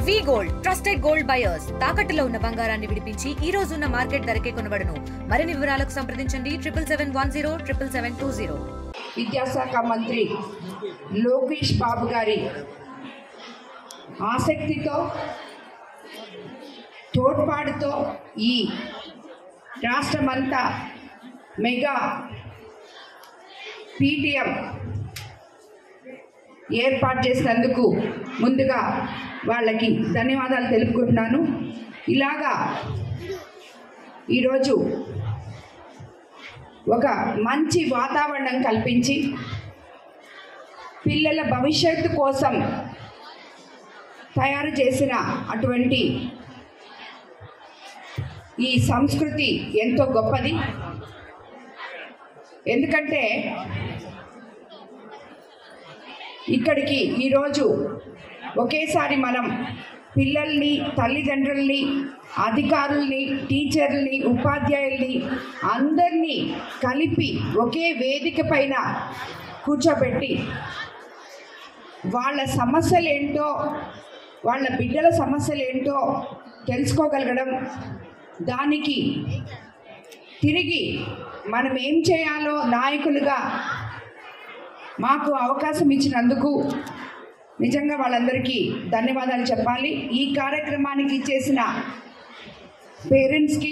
వి gold trusted gold buyers తాకట్టులో ఉన్న బంగారాన్ని విడిపించి ఈ రోజు ఉన్న మార్కెట్ ధరకే కొనబడును. మరిన్ని వివరాలకు సంప్రదించండి 7710 విద్యాశాఖ మంత్రి లోకేష్ బాబు గారి ఆసక్తితో తోడ్పాటుతో ఈ రాష్ట్రమంతా మెగా పీటీఎం ఏర్పాటు చేసినందుకు ముందుగా వాళ్ళకి ధన్యవాదాలు తెలుపుకుంటున్నాను. ఇలాగా ఈరోజు ఒక మంచి వాతావరణం కల్పించి పిల్లల భవిష్యత్తు కోసం తయారు చేసిన అటువంటి ఈ సంస్కృతి ఎంతో గొప్పది. ఎందుకంటే ఇక్కడికి ఈరోజు ఒకేసారి మనం పిల్లల్ని, తల్లిదండ్రుల్ని, అధికారుల్ని, టీచర్లని, ఉపాధ్యాయుల్ని అందరినీ కలిపి ఒకే వేదిక పైన కూర్చోబెట్టి వాళ్ళ సమస్యలు ఏంటో, వాళ్ళ బిడ్డల సమస్యలు ఏంటో తెలుసుకోగలగడం, దానికి తిరిగి మనం ఏం చేయాలో నాయకులుగా మాకు అవకాశం ఇచ్చినందుకు నిజంగా వాళ్ళందరికీ ధన్యవాదాలు చెప్పాలి. ఈ కార్యక్రమానికి చేసిన పేరెంట్స్కి,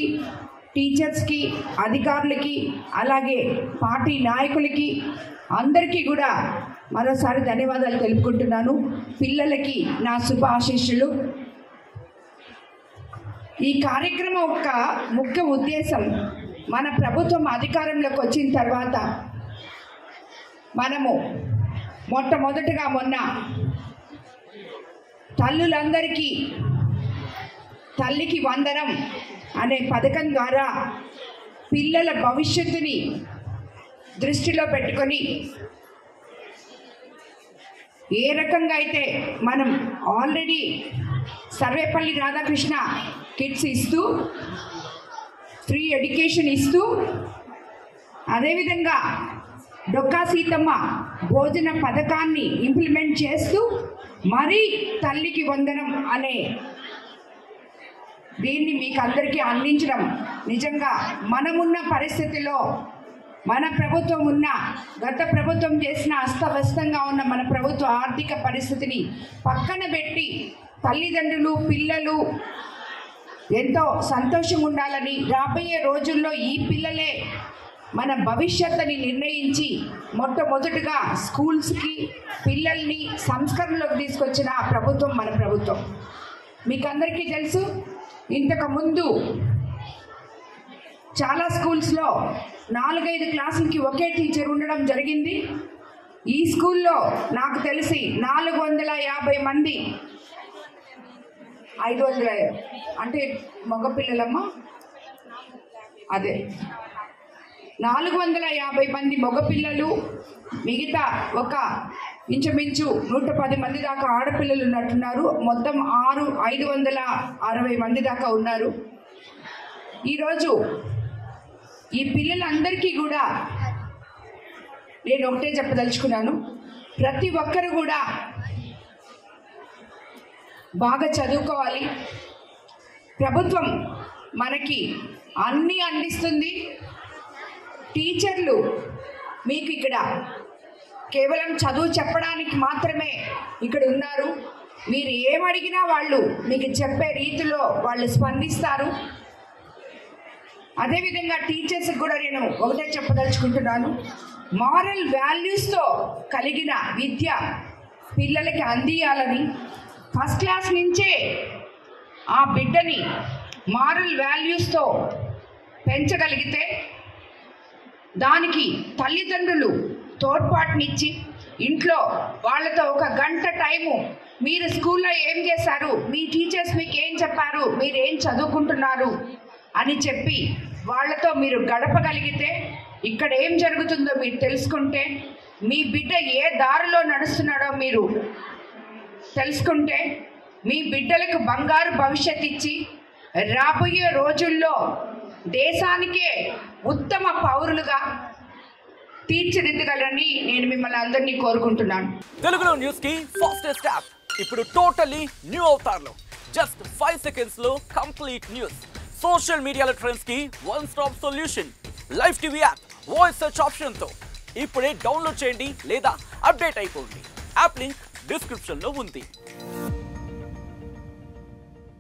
టీచర్స్కి, అధికారులకి, అలాగే పార్టీ నాయకులకి అందరికీ కూడా మరోసారి ధన్యవాదాలు తెలుపుకుంటున్నాను. పిల్లలకి నా శుభ ఆశీస్సులు. ఈ కార్యక్రమం యొక్క ముఖ్య ఉద్దేశం, మన ప్రభుత్వం అధికారంలోకి వచ్చిన తర్వాత మనము మొట్టమొదటిగా మొన్న తల్లులందరికీ తల్లికి వందనం అనే పథకం ద్వారా పిల్లల భవిష్యత్తుని దృష్టిలో పెట్టుకొని ఏ రకంగా అయితే మనం ఆల్రెడీ సర్వేపల్లి రాధాకృష్ణ కిట్స్ ఇస్తూ, ఫ్రీ ఎడ్యుకేషన్ ఇస్తూ, అదేవిధంగా డొక్కా సీతమ్మ భోజన పథకాన్ని ఇంప్లిమెంట్ చేస్తూ మరీ తల్లికి వందనం అనే దీన్ని మీకు అందరికీ అందించడం నిజంగా మనమున్న పరిస్థితిలో, మన ప్రభుత్వం ఉన్న, గత ప్రభుత్వం చేసిన అస్తవ్యస్తంగా ఉన్న మన ప్రభుత్వ ఆర్థిక పరిస్థితిని పక్కన పెట్టి తల్లిదండ్రులు, పిల్లలు ఎంతో సంతోషంగా ఉండాలని, రాబోయే రోజుల్లో ఈ పిల్లలే మన భవిష్యత్తుని నిర్ణయించి మొట్టమొదటిగా స్కూల్స్కి పిల్లల్ని సంస్కరణలోకి తీసుకొచ్చిన ప్రభుత్వం మన ప్రభుత్వం. మీకు అందరికీ తెలుసు, ఇంతకుముందు చాలా స్కూల్స్లో 4-5 క్లాసులకి ఒకే టీచర్ ఉండడం జరిగింది. ఈ స్కూల్లో నాకు తెలిసి 450 మంది, 500 అంటే మగపిల్లలమ్మ, అదే 450 మంది మగపిల్లలు, మిగతా ఒక ఇంచుమించు 110 మంది దాకా ఆడపిల్లలు ఉన్నట్టున్నారు. మొత్తం 560 మంది దాకా ఉన్నారు. ఈరోజు ఈ పిల్లలందరికీ కూడా నేను ఒకటే చెప్పదలుచుకున్నాను, ప్రతి ఒక్కరు కూడా బాగా చదువుకోవాలి. ప్రభుత్వం మనకి అన్నీ అందిస్తుంది. టీచర్లు మీకు ఇక్కడ కేవలం చదువు చెప్పడానికి మాత్రమే ఇక్కడ ఉన్నారు. మీరు ఏమడిగినా వాళ్ళు మీకు చెప్పే రీతిలో వాళ్ళు స్పందిస్తారు. అదేవిధంగా టీచర్స్కి కూడా నేను ఒకటే చెప్పదలుచుకుంటున్నాను, మారల్ వాల్యూస్తో కలిగిన విద్య పిల్లలకి అందియాలని, ఫస్ట్ క్లాస్ నుంచే ఆ బిడ్డని మారల్ వాల్యూస్తో పెంచగలిగితే దానికి తల్లిదండ్రులు తోడ్పాటునిచ్చి ఇంట్లో వాళ్ళతో ఒక గంట టైము, మీరు స్కూల్లో ఏం చేశారు, మీ టీచర్స్ మీకు ఏం చెప్పారు, మీరు ఏం చదువుకుంటున్నారు అని చెప్పి వాళ్ళతో మీరు గడపగలిగితే, ఇక్కడ ఏం జరుగుతుందో మీరు తెలుసుకుంటే, మీ బిడ్డ ఏ దారిలో నడుస్తున్నాడో మీరు తెలుసుకుంటే, మీ బిడ్డలకు బంగారు భవిష్యత్తు ఇచ్చి రాబోయే రోజుల్లో దేశానికే ఉత్తమ పౌరులుగా తీర్చిదిద్దగలని నేను మిమ్మల్ని అందరినీ కోరుకుంటున్నాను. తెలుగులో న్యూస్ కి ఫాస్టెస్ట్ యాప్ ఇప్పుడు టోటలీ న్యూ అవతార్లో జస్ట్ 5 seconds లో కంప్లీట్ న్యూస్. సోషల్ మీడియాలో ట్రెండ్స్ కి one stop solution. Live TV app voice search option తో ఇప్పుడే డౌన్లోడ్ చేయండి లేదా అప్డేట్ అయిపోండి. యాప్ లింక్ డిస్క్రిప్షన్ లో ఉంది.